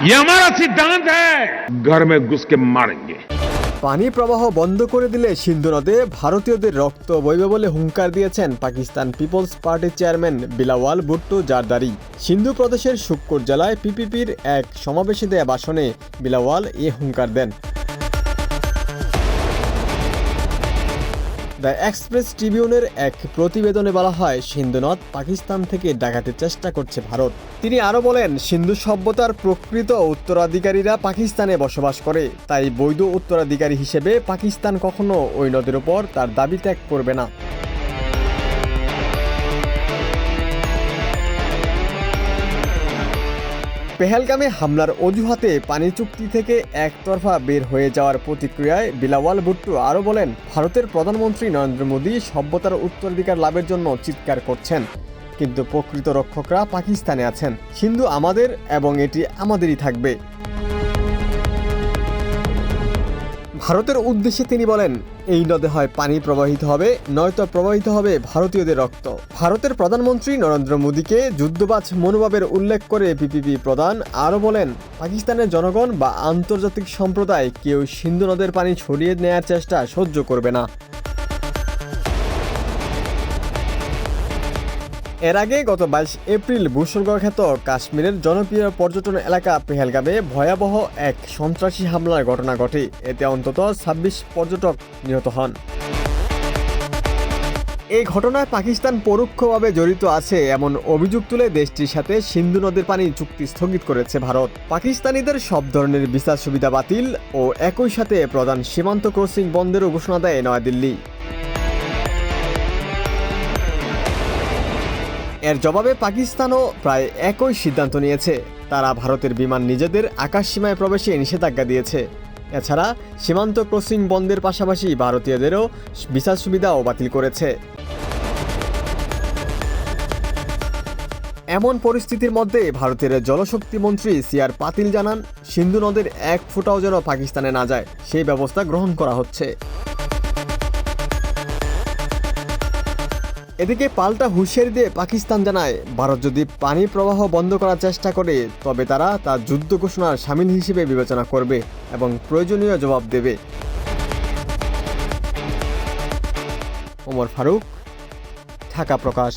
ये हमारा सिद्धांत है, घर में घुस के मारेंगे। পানি প্রবাহ বন্ধ করে দিলে সিন্ধু নদে ভারতীয়দের রক্ত বইবে বলে হুঙ্কার দিয়েছেন পাকিস্তান পিপলস পার্টির চেয়ারম্যান বিলাওয়াল ভুট্টো জারদারি। সিন্ধু প্রদেশের শুক্কুর জেলায় পিপিপির এক সমাবেশে দেয়া ভাষণে বিলাওয়াল এ হুঙ্কার দেন। দ্য এক্সপ্রেস ট্রিবিউনের এক প্রতিবেদনে বলা হয়, সিন্ধু নদ পাকিস্তান থেকে ডাকাতে চেষ্টা করছে ভারত। তিনি আরও বলেন, সিন্ধু সভ্যতার প্রকৃত উত্তরাধিকারীরা পাকিস্তানে বসবাস করে, তাই বৈধ উত্তরাধিকারী হিসেবে পাকিস্তান কখনো ওই নদীর ওপর তার দাবি ত্যাগ করবে না। পেহেলগামে হামলার অজুহাতে পানি চুক্তি থেকে একতরফা বের হয়ে যাওয়ার প্রতিক্রিয়ায় বিলাওয়াল ভুট্টো আরও বলেন, ভারতের প্রধানমন্ত্রী নরেন্দ্র মোদী সভ্যতার উত্তরাধিকার লাভের জন্য চিৎকার করছেন, কিন্তু প্রকৃত রক্ষকরা পাকিস্তানে আছেন। সিন্ধু আমাদের এবং এটি আমাদেরই থাকবে। ভারতের উদ্দেশ্যে তিনি বলেন, এই নদে হয় পানি প্রবাহিত হবে, নয়তো প্রবাহিত হবে ভারতীয়দের রক্ত। ভারতের প্রধানমন্ত্রী নরেন্দ্র মোদীকে যুদ্ধবাজ মনোভাবের উল্লেখ করে পিপিপি প্রধান আরও বলেন, পাকিস্তানের জনগণ বা আন্তর্জাতিক সম্প্রদায় কেউ সিন্ধু নদের পানি ছড়িয়ে নেওয়ার চেষ্টা সহ্য করবে না। এর আগে গত 22 এপ্রিল ভূস্বর্গখ্যাত কাশ্মীরের জনপ্রিয় পর্যটন এলাকা পেহেলগামে ভয়াবহ এক সন্ত্রাসী হামলার ঘটনা ঘটে। এতে অন্তত 26 পর্যটক নিহত হন। এই ঘটনায় পাকিস্তান পরোক্ষভাবে জড়িত আছে এমন অভিযোগ তুলে দেশটির সাথে সিন্ধু নদের পানি চুক্তি স্থগিত করেছে ভারত। পাকিস্তানিদের সব ধরনের ভিসা সুবিধা বাতিল ও একই সাথে প্রধান সীমান্ত ক্রসিং বন্ধেরও ঘোষণা দেয় নয়াদিল্লি। এর জবাবে পাকিস্তানও প্রায় একই সিদ্ধান্ত নিয়েছে। তারা ভারতের বিমান নিজেদের আকাশসীমায় প্রবেশে নিষেধাজ্ঞা দিয়েছে। এছাড়া সীমান্ত ক্রসিং বন্ধের পাশাপাশি ভারতীয়দেরও ভিসা সুবিধাও বাতিল করেছে। এমন পরিস্থিতির মধ্যে ভারতের জলশক্তি মন্ত্রী সিআর পাতিল জানান, সিন্ধু নদের এক ফোঁটাও যেন পাকিস্তানে না যায় সেই ব্যবস্থা গ্রহণ করা হচ্ছে। এদিকে পাল্টা হুঁশিয়ারি দিয়ে পাকিস্তান জানায়, ভারত যদি পানি প্রবাহ বন্ধ করার চেষ্টা করে তবে তারা তা যুদ্ধ ঘোষণার শামিল হিসেবে বিবেচনা করবে এবং প্রয়োজনীয় জবাব দেবে। ওমর ফারুক, ঢাকা প্রকাশ।